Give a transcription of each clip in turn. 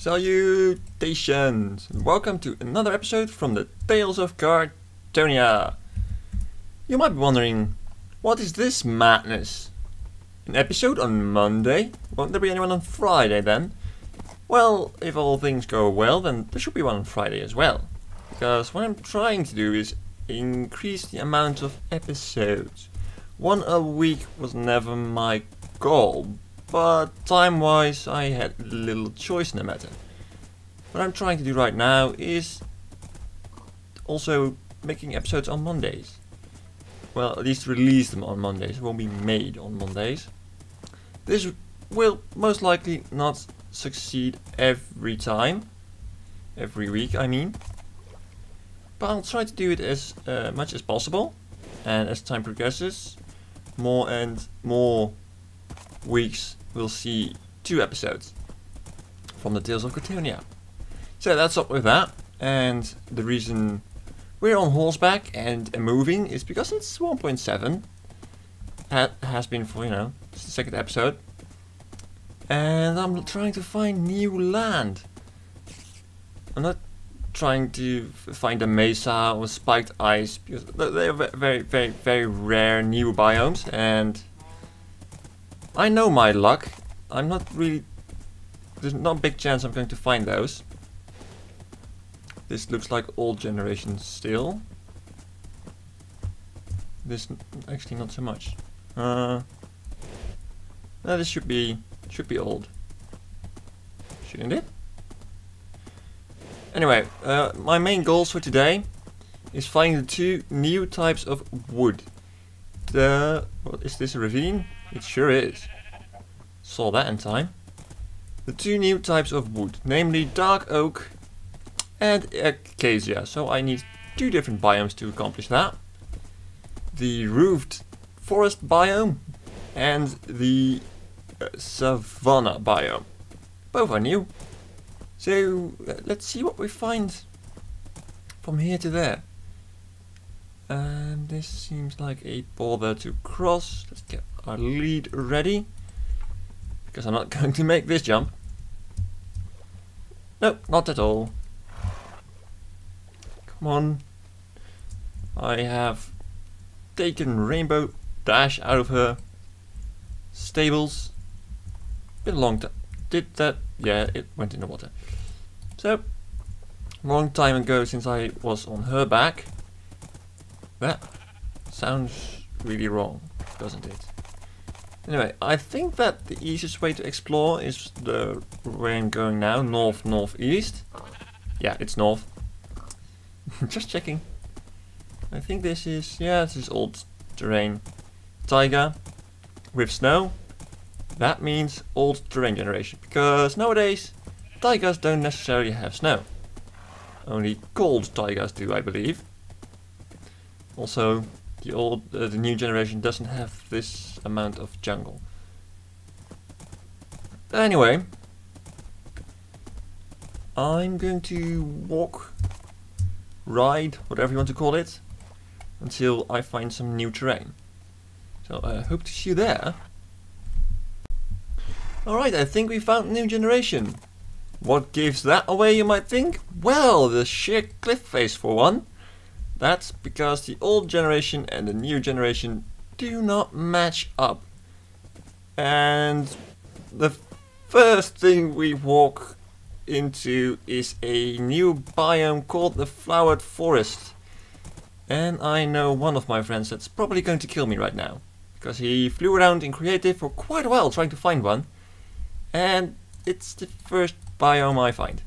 Salutations! Welcome to another episode from the Tales of Cartonia. You might be wondering, what is this madness? An episode on Monday? Won't there be anyone on Friday then? Well, if all things go well, then there should be one on Friday as well. Because what I'm trying to do is increase the amount of episodes. One a week was never my goal, but time-wise I had little choice in the matter. What I'm trying to do right now is also making episodes on Mondays. Well, at least release them on Mondays. It won't be made on Mondays. This will most likely not succeed every time. Every week, I mean. But I'll try to do it as much as possible. And as time progresses, more and more weeks we'll see 2 episodes from the Tales of Cartonia. So that's up with that, and the reason we're on horseback and moving is because it's 1.7. Has been for, it's the 2nd episode. And I'm trying to find new land. I'm not trying to find a mesa or spiked ice, because they're very, very, very rare new biomes, and I know my luck. There's not a big chance I'm going to find those. This looks like old generation still. This actually not so much. No, this should be old, shouldn't it? Anyway, my main goals for today is finding the 2 new types of wood. What is this, a ravine? It sure is. Saw that in time. The 2 new types of wood, namely dark oak and acacia. So I need 2 different biomes to accomplish that. The roofed forest biome and the savanna biome. Both are new. So let's see what we find from here to there. And this seems like a border to cross. Let's get our lead ready, because I'm not going to make this jump. Nope, not at all. Come on. I have taken Rainbow Dash out of her stables. Been a long time. Did that? Yeah, it went in the water. So, long time ago since I was on her back. That sounds really wrong, doesn't it? Anyway, I think that the easiest way to explore is the way I'm going now, north-northeast. Yeah, it's north. Just checking. I think this is old terrain. Taiga with snow. That means old terrain generation, because nowadays taigas don't necessarily have snow. Only cold taigas do, I believe. Also, the new generation doesn't have this amount of jungle. Anyway, I'm going to walk, ride, whatever you want to call it, until I find some new terrain. So I hope to see you there. Alright, I think we found a new generation. What gives that away, you might think? Well, the sheer cliff face for one. That's because the old generation and the new generation do not match up. And the first thing we walk into is a new biome called the Flowered Forest. And I know one of my friends that's probably going to kill me right now, because he flew around in creative for quite a while trying to find one. And it's the first biome I find.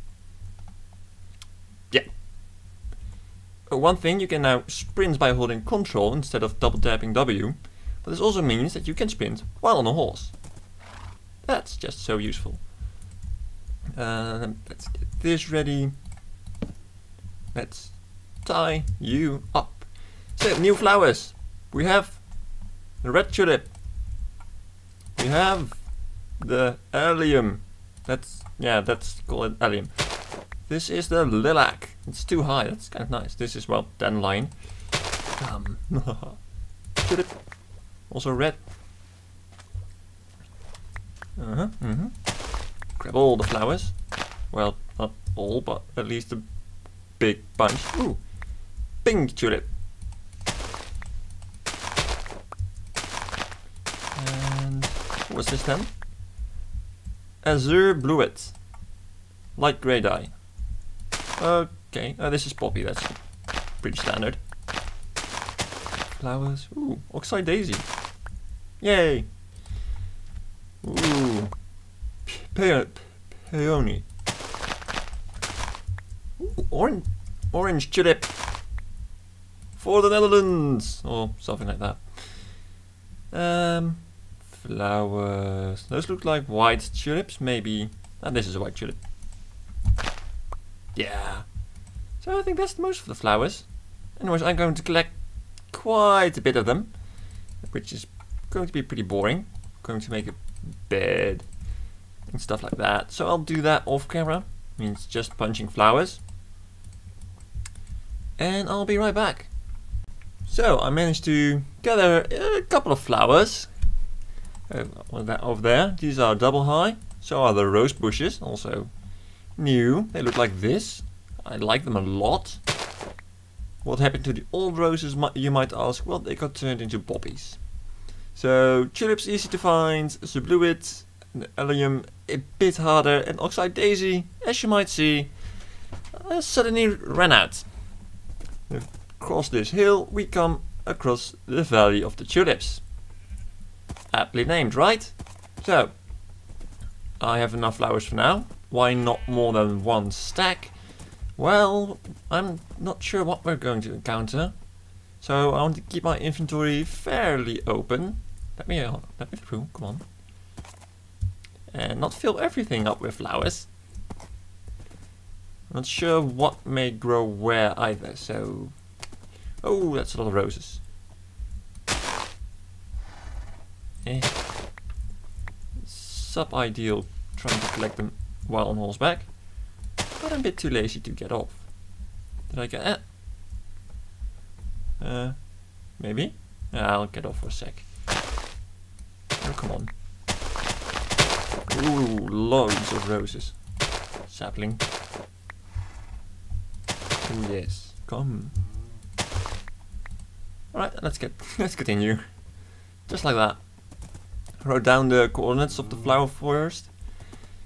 Yeah. One thing, you can now sprint by holding Control instead of double tapping W, but this also means that you can sprint while on a horse. That's just so useful. Let's get this ready. Let's tie you up. So, new flowers. We have the red tulip. We have the allium. Let's call it allium. This is the lilac. It's too high. That's kind of nice. This is, well, dandelion. Tulip. Also red. Grab all the flowers. Well, not all, but at least a big bunch. Ooh, pink tulip. And what's this then? Azure bluet. Light grey dye. Okay, this is poppy, that's pretty standard. Flowers. Ooh, oxeye daisy. Yay! Ooh, peony. Ooh, orange tulip for the Netherlands, or something like that. Flowers. Those look like white tulips, maybe. And this is a white tulip. Yeah. So I think that's most of the flowers. Anyways, I'm going to collect quite a bit of them, which is going to be pretty boring. I'm going to make a bed and stuff like that. So I'll do that off camera. Means just punching flowers. And I'll be right back. So I managed to gather a couple of flowers. Over there. These are double high. So are the rose bushes. Also new. They look like this. I like them a lot. What happened to the old roses, you might ask? Well, they got turned into poppies. So tulips easy to find, subluet, allium a bit harder, and oxeye daisy, as you might see, suddenly ran out. Across this hill we come across the Valley of the Tulips. Aptly named, right? So, I have enough flowers for now. Why not more than one stack? Well, I'm not sure what we're going to encounter. So I want to keep my inventory fairly open. Let me through, come on. And not fill everything up with flowers. I'm not sure what may grow where either, so... Oh, that's a lot of roses. Sub-ideal trying to collect them while on horseback. But I'm a bit too lazy to get off. Did I get that? Maybe? I'll get off for a sec. Oh, come on. Ooh, loads of roses. Sapling. Oh yes, come. Alright, let's continue. Just like that. I wrote down the coordinates of the flower forest.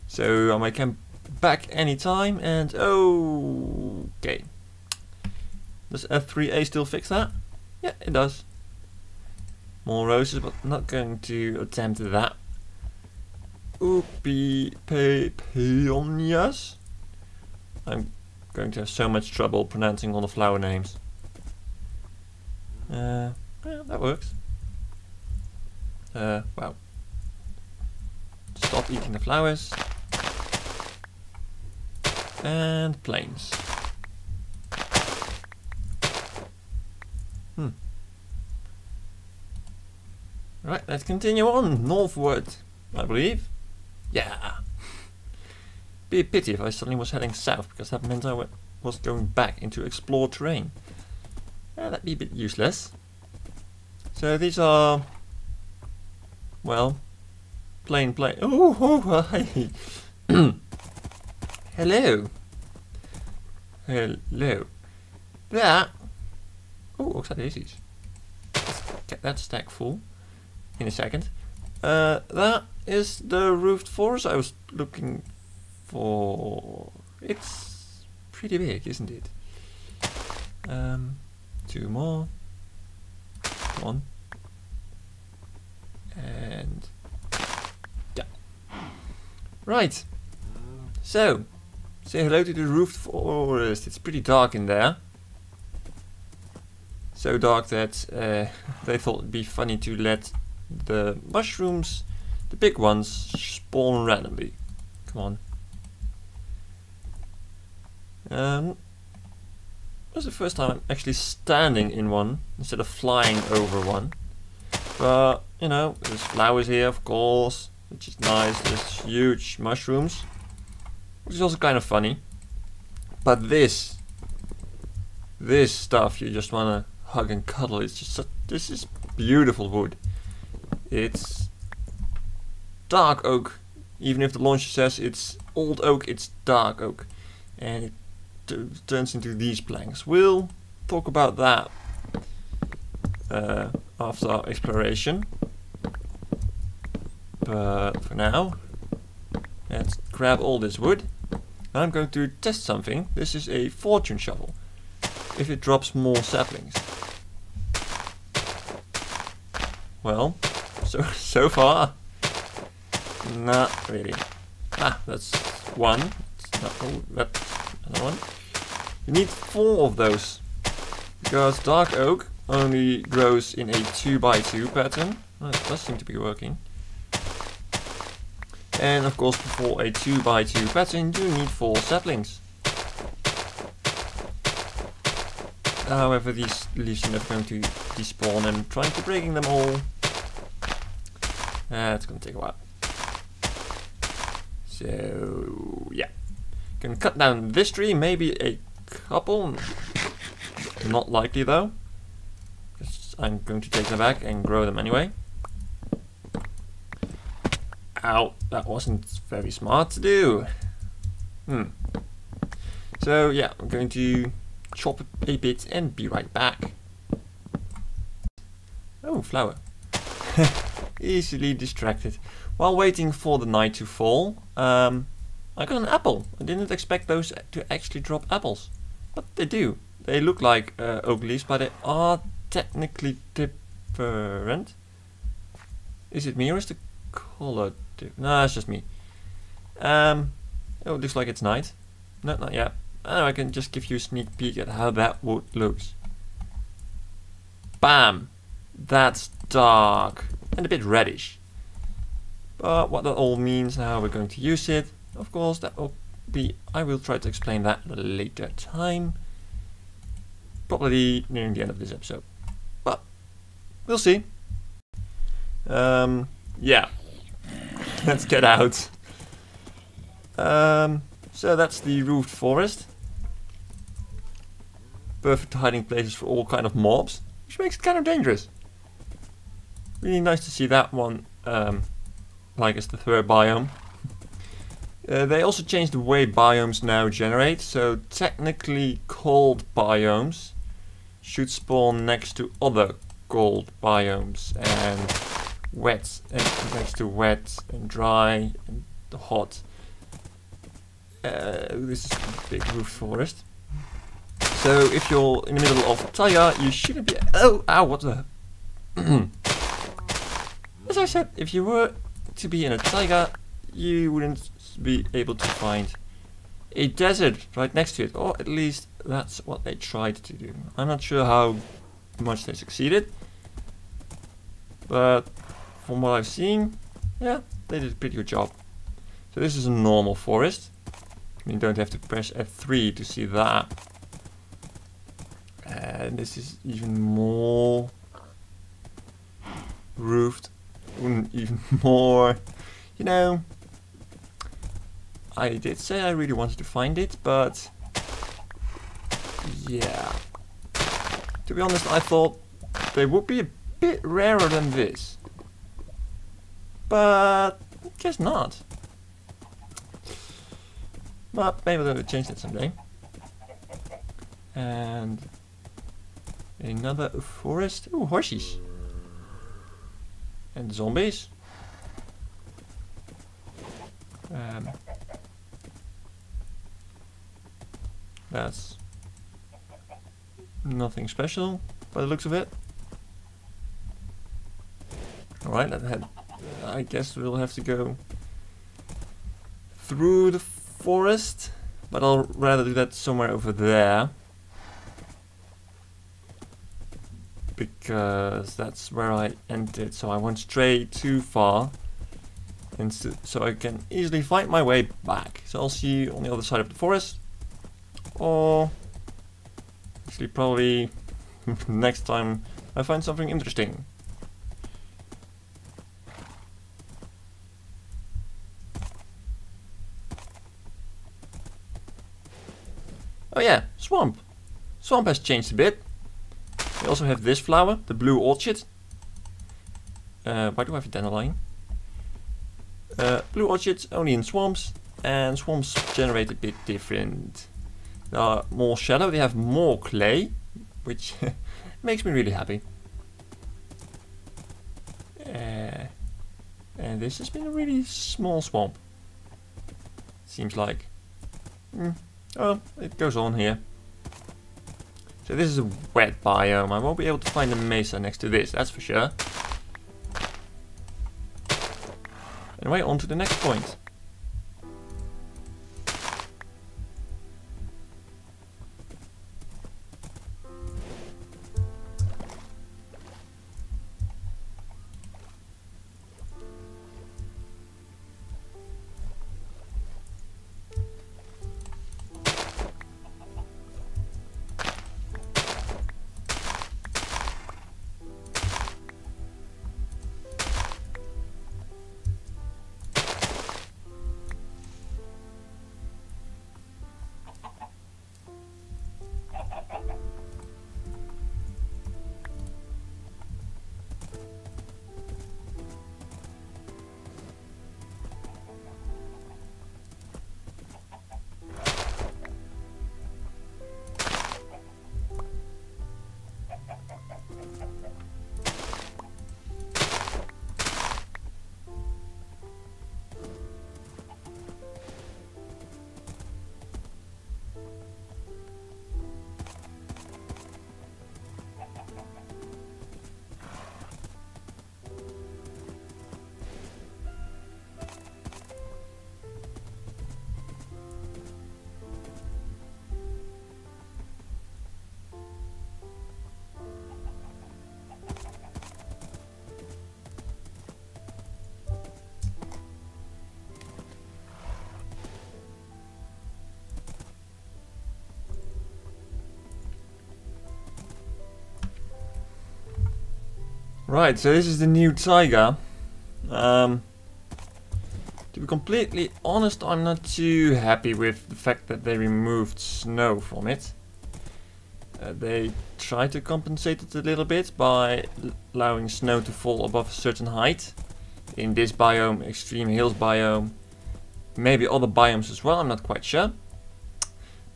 So I might come back anytime, and okay. Does F3A still fix that? Yeah, it does. More roses, but not going to attempt that. Peonias. I'm going to have so much trouble pronouncing all the flower names. Yeah, that works. Wow. Stop eating the flowers. And plains. Right, let's continue on northward, I believe. Yeah. Be a pity if I suddenly was heading south, because that meant I was going back into explored terrain. That'd be a bit useless. So these are, well, plain. Oh, hi. Hello. Hello. That. Oh, oxeye daisies. Let's get that stack full in a second. That is the roofed forest I was looking for. It's pretty big, isn't it? Two more. One. And yeah. Right. So, say hello to the roofed forest. It's pretty dark in there. So dark that they thought it'd be funny to let the mushrooms, the big ones, spawn randomly. Come on. This is the first time I'm actually standing in one instead of flying over one. But, you know, there's flowers here, of course, which is nice. There's huge mushrooms, which is also kind of funny. But this stuff you just want to hug and cuddle. It's just this is beautiful wood. It's dark oak Even if the launcher says it's old oak, it's dark oak. And it turns into these planks. We'll talk about that after our exploration. But for now, let's grab all this wood. I'm going to test something. This is a fortune shovel. If it drops more saplings. Well, so far, not really. Ah, that's one. Oh, that's another one. You need 4 of those, because dark oak only grows in a 2x2 pattern. Well, it does seem to be working. And of course, for a 2x2 pattern, you need 4 saplings. However, these leaves are never going to despawn, and trying to breaking them all, it's going to take a while. So yeah, can cut down this tree, maybe a couple. Not likely though, because I'm going to take them back and grow them anyway. Ow, that wasn't very smart to do. So yeah, I'm going to chop a bit and be right back. Oh, flower. Easily distracted. While waiting for the night to fall, I got an apple. I didn't expect those to actually drop apples, but they do. They look like oak leaves, but they are technically different. Is it me or is the color different? No, it's just me. Oh, it looks like it's night. No, not yet. I can just give you a sneak peek at how that wood looks. Bam! That's dark and a bit reddish. But what that all means and how we're going to use it, of course, that will be, I will try to explain that at a later time. Probably nearing the end of this episode. But we'll see. Yeah. Let's get out. So that's the roofed forest. Perfect hiding places for all kind of mobs, which makes it kind of dangerous. Really nice to see that one, like as the third biome. They also changed the way biomes now generate, so technically cold biomes should spawn next to other cold biomes, and wet and next to wet and dry and hot. This is a big roofed forest. So if you're in the middle of taiga, you shouldn't be. Oh, ow! What the? As I said, if you were to be in a taiga, you wouldn't be able to find a desert right next to it, or at least that's what they tried to do. I'm not sure how much they succeeded, but from what I've seen, yeah, they did a pretty good job. So this is a normal forest. You don't have to press F3 to see that. And this is even more roofed, even more, you know. I did say I really wanted to find it, but yeah. To be honest, I thought they would be a bit rarer than this. But guess not. But maybe they'll change that someday. And another forest. Ooh, horses. And zombies. That's nothing special by the looks of it. Alright, I guess we'll have to go through the forest, but I'll rather do that somewhere over there, because that's where I entered, so I won't stray too far, and so I can easily find my way back. So I'll see you on the other side of the forest, or actually probably next time I find something interesting. Oh yeah, swamp. Swamp has changed a bit. We also have this flower, the blue orchid. Why do I have a dandelion? blue orchids only in swamps, and swamps generate a bit different. They are more shallow, they have more clay, which makes me really happy. And this has been a really small swamp, seems like. Oh, it goes on here. So this is a wet biome. I won't be able to find a mesa next to this, that's for sure. Anyway, on to the next point. Right, so this is the new taiga. To be completely honest, I'm not too happy with the fact that they removed snow from it. They tried to compensate it a little bit by allowing snow to fall above a certain height. In this biome, Extreme Hills biome, maybe other biomes as well, I'm not quite sure.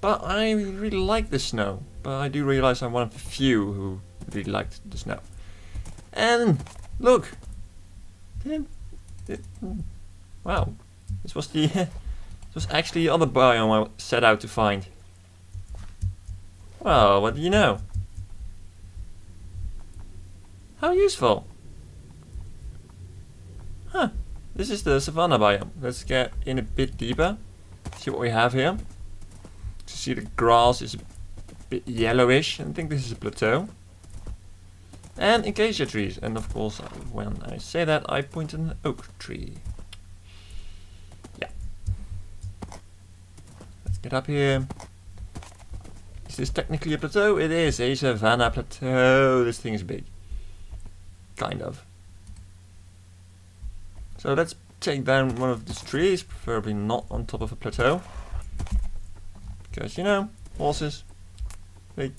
But I really like the snow, but I do realize I'm one of the few who really liked the snow. And look, wow, this was the this was actually the other biome I set out to find. Well, what do you know? How useful! Huh, this is the savanna biome. Let's get in a bit deeper, see what we have here. To see the grass is a bit yellowish, and I think this is a plateau. And acacia trees, and of course when I say that I point at an oak tree. Yeah. Let's get up here. Is this technically a plateau? It is a savanna plateau. This thing is big. Kind of. So let's take down one of these trees, preferably not on top of a plateau. Because, you know, horses, they're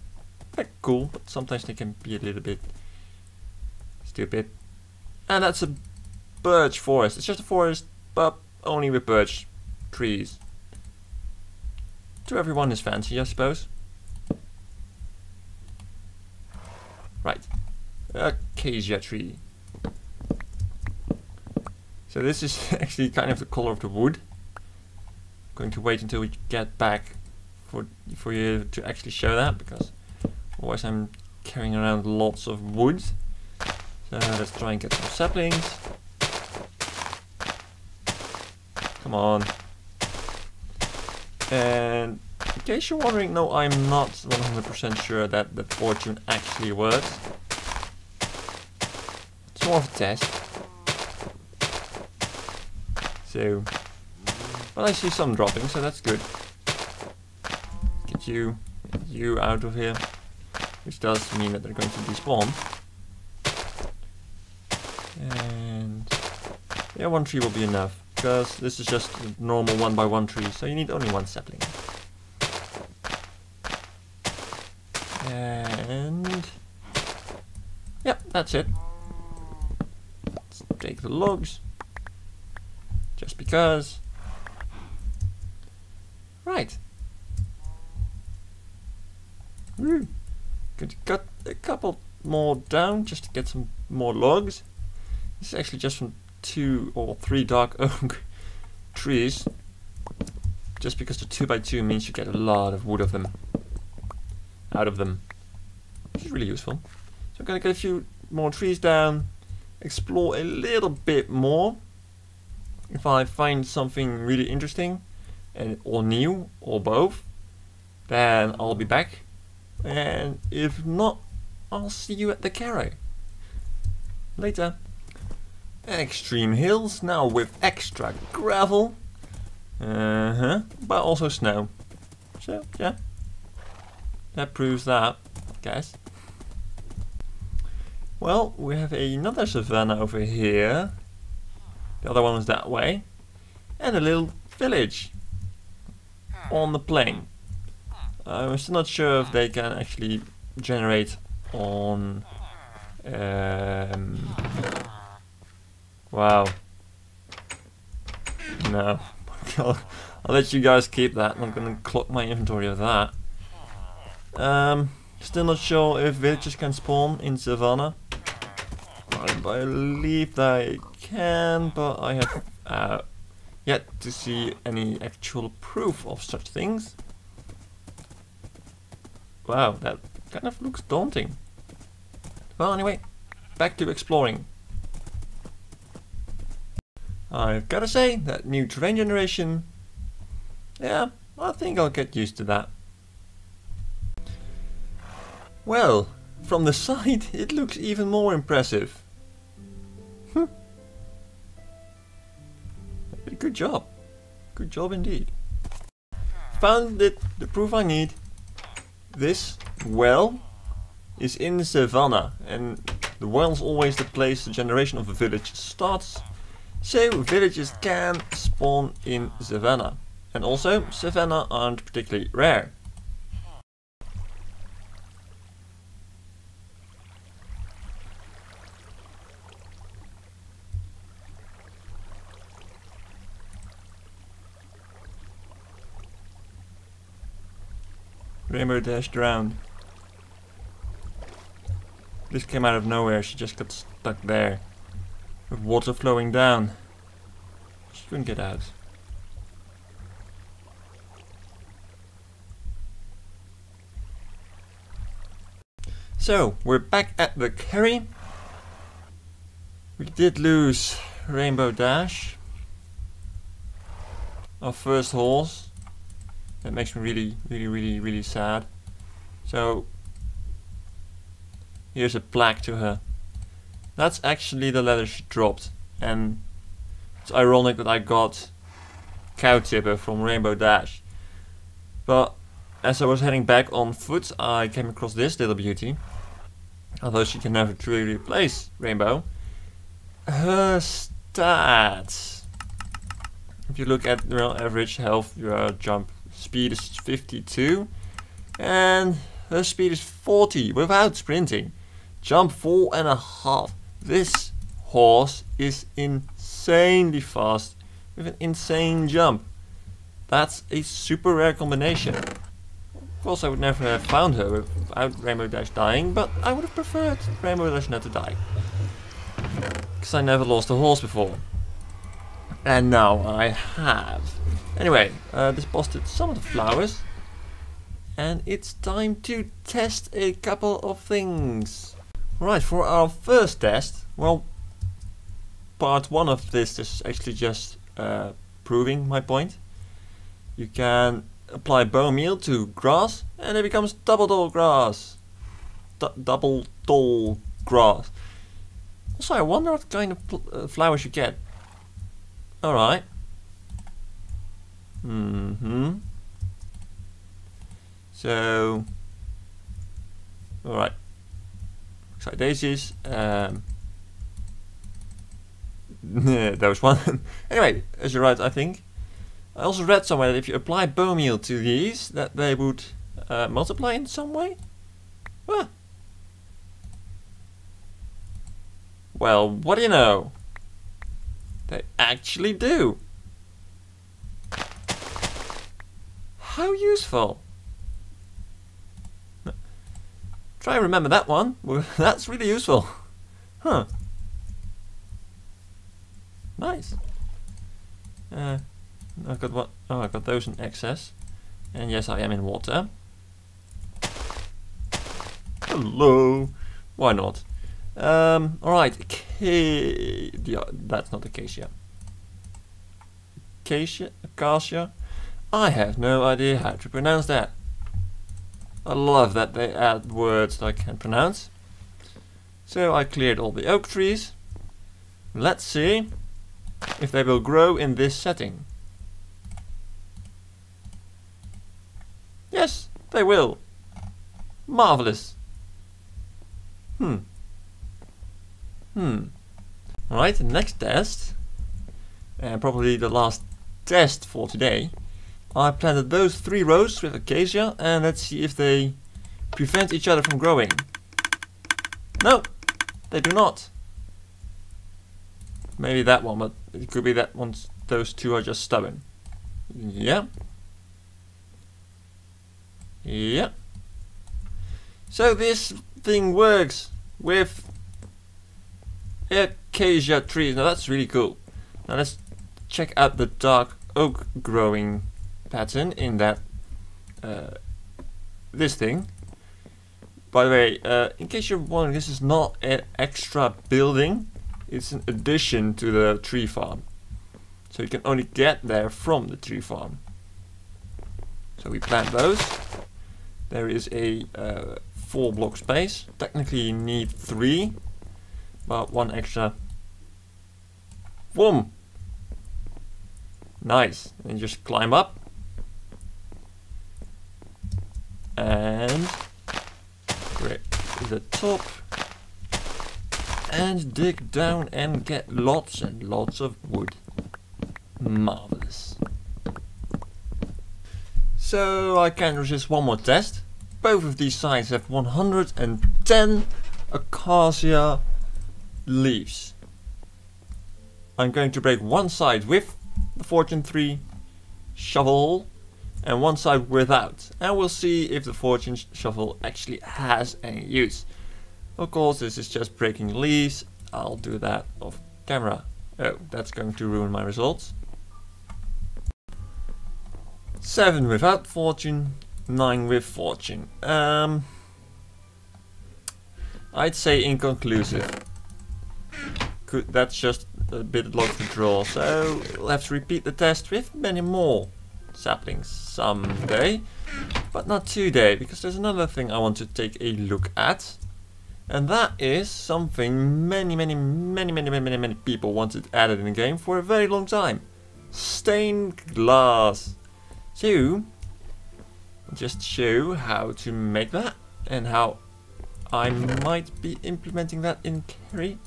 cool, but sometimes they can be a little bit stupid. And that's a birch forest. It's just a forest, but only with birch trees. To everyone is fancy, I suppose. Right. Acacia tree. So this is actually kind of the color of the wood. I'm going to wait until we get back for you to actually show that, because otherwise I'm carrying around lots of wood. So let's try and get some saplings. Come on. And in case you're wondering, no, I'm not 100% sure that the fortune actually works. It's more of a test. So, well, I see some dropping, so that's good. Get you out of here, which does mean that they're going to despawn. And yeah, one tree will be enough, because this is just a normal 1x1 tree, so you need only one sapling. And yeah, that's it. Let's take the logs. just because. Right. Woo. Could cut a couple more down just to get some more logs. This is actually just from 2 or 3 dark oak trees. Just because the 2x2 means you get a lot of wood out of them, which is really useful. So I'm gonna get a few more trees down, explore a little bit more. If I find something really interesting, or new, or both, then I'll be back. And if not, I'll see you at the carry. Later. Extreme hills, now with extra gravel. But also snow. So, yeah. That proves that, I guess. Well, we have another savanna over here. The other one is that way. And a little village on the plain. I'm still not sure if they can actually generate on... wow. No. I'll let you guys keep that. I'm gonna clock my inventory of that. Still not sure if villages can spawn in Savannah. I believe they can, but I have yet to see any actual proof of such things. Wow, that kind of looks daunting. Well, anyway, back to exploring. I've gotta say, that new terrain generation, yeah, I think I'll get used to that. Well, from the side it looks even more impressive. Good job. Good job indeed. Found it, the proof I need. This well is in the savannah, and the well is always the place the generation of a village starts. So villages can spawn in savannah, and also savannah aren't particularly rare. Rainbow Dash drowned. This came out of nowhere, she just got stuck there. With water flowing down. She couldn't get out. So, we're back at the carry. We did lose Rainbow Dash. Our first horse. That makes me really sad. So, here's a plaque to her. That's actually the letter she dropped, and it's ironic that I got Cowtipper from Rainbow Dash. But as I was heading back on foot, I came across this little beauty. Although she can never truly replace Rainbow. Her stats. If you look at real average health, your jump speed is 52, and her speed is 40 without sprinting. Jump 4.5. This horse is insanely fast with an insane jump. That's a super rare combination. Of course, I would never have found her without Rainbow Dash dying, but I would have preferred Rainbow Dash not to die. Because I never lost a horse before. And now I have. Anyway, this busted some of the flowers. And it's time to test a couple of things. Right, for our first test, well, part 1 of this is actually just proving my point. You can apply bone meal to grass and it becomes double tall grass. Double tall grass. Also, I wonder what kind of flowers you get. Alright. So, alright. Looks like daisies. Those one. Anyway, as you're right, I think. I also read somewhere that if you apply bone meal to these, that they would multiply in some way. Well, what do you know? They actually do. How useful. Try and remember that one. Well, that's really useful. Huh. Nice. I've got what? Oh, I've got those in excess. And yes, I am in water. Hello. Why not? Alright. Yeah, that's not acacia. Acacia? I have no idea how to pronounce that. I love that they add words that I can't pronounce. So I cleared all the oak trees. Let's see if they will grow in this setting. Yes, they will. Marvelous. Alright, the next test, and probably the last test for today. I planted those 3 rows with acacia, and let's see if they prevent each other from growing. No, they do not. Maybe that one, but it could be that those 2 are just stubborn. Yeah. Yeah. So this thing works with acacia trees. Now that's really cool. Now let's check out the dark oak growing pattern in that this thing. By the way, in case you're wondering, this is not an extra building. It's an addition to the tree farm. So you can only get there from the tree farm. So we plant those. There is a 4 block space. Technically you need 3, but 1 extra. Boom! Nice. And you just climb up. And grab the top. And dig down and get lots and lots of wood. Marvelous. So I can't resist one more test. Both of these sides have 110 acacia leaves. I'm going to break one side with the Fortune 3 shovel and one side without. And we'll see if the Fortune shovel actually has any use. Of course, this is just breaking leaves. I'll do that off camera. Oh, that's going to ruin my results. 7 without Fortune, 9 with Fortune. I'd say inconclusive. That's just a bit long to draw, so we'll have to repeat the test with many more saplings someday. But not today, because there's another thing I want to take a look at. And that is something many people wanted added in the game for a very long time. Stained glass. So, I'll just show how to make that and how I might be implementing that in Carry.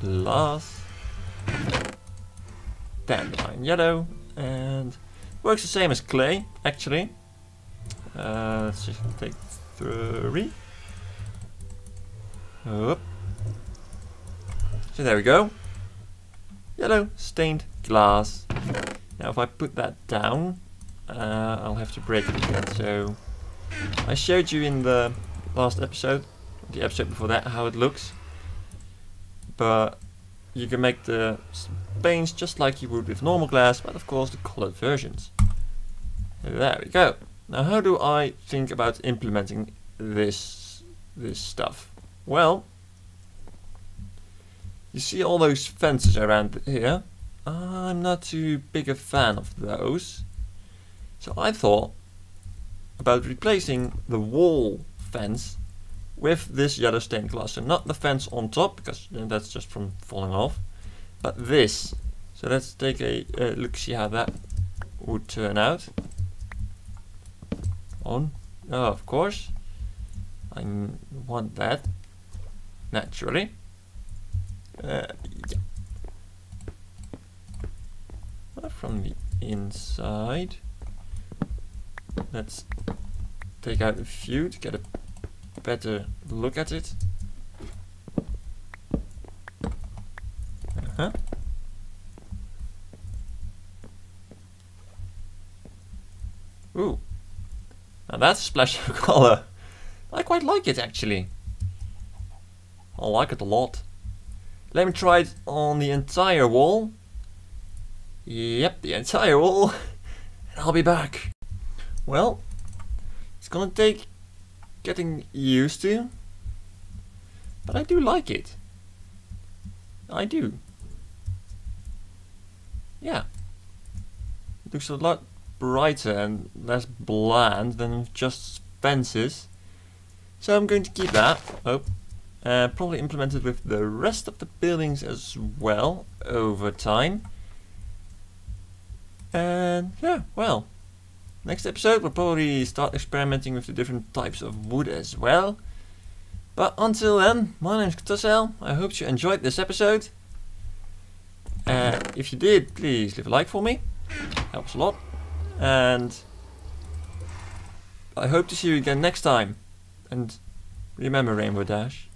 Glass. Dandelion yellow. And works the same as clay, actually. Let's just take 3. Up. So there we go. Yellow stained glass. Now if I put that down, I'll have to break it again. So I showed you in the last episode, the episode before that, how it looks. But you can make the paints just like you would with normal glass, but of course the colored versions. There we go. Now how do I think about implementing this stuff? Well, you see all those fences around here? I'm not too big a fan of those. So I thought about replacing the wall fence with this yellow stained glass. So not the fence on top, because that's just from falling off, but this. So let's take a look, see how that would turn out. On. Oh, of course. I want that. Naturally. Yeah. From the inside. Let's take out a few to get a better look at it. Ooh. Now that's a splash of colour. I quite like it actually. I like it a lot. Let me try it on the entire wall. Yep, the entire wall. And I'll be back. Well, it's gonna take getting used to. But I do like it. I do. Yeah. It looks a lot brighter and less bland than just fences. So I'm going to keep that. Oh. Probably implement it with the rest of the buildings as well over time. And yeah, well. Next episode we'll probably start experimenting with the different types of wood as well. But until then, my name's Tussel. I hope you enjoyed this episode. If you did, please leave a like for me. Helps a lot. And I hope to see you again next time. And remember, Rainbow Dash.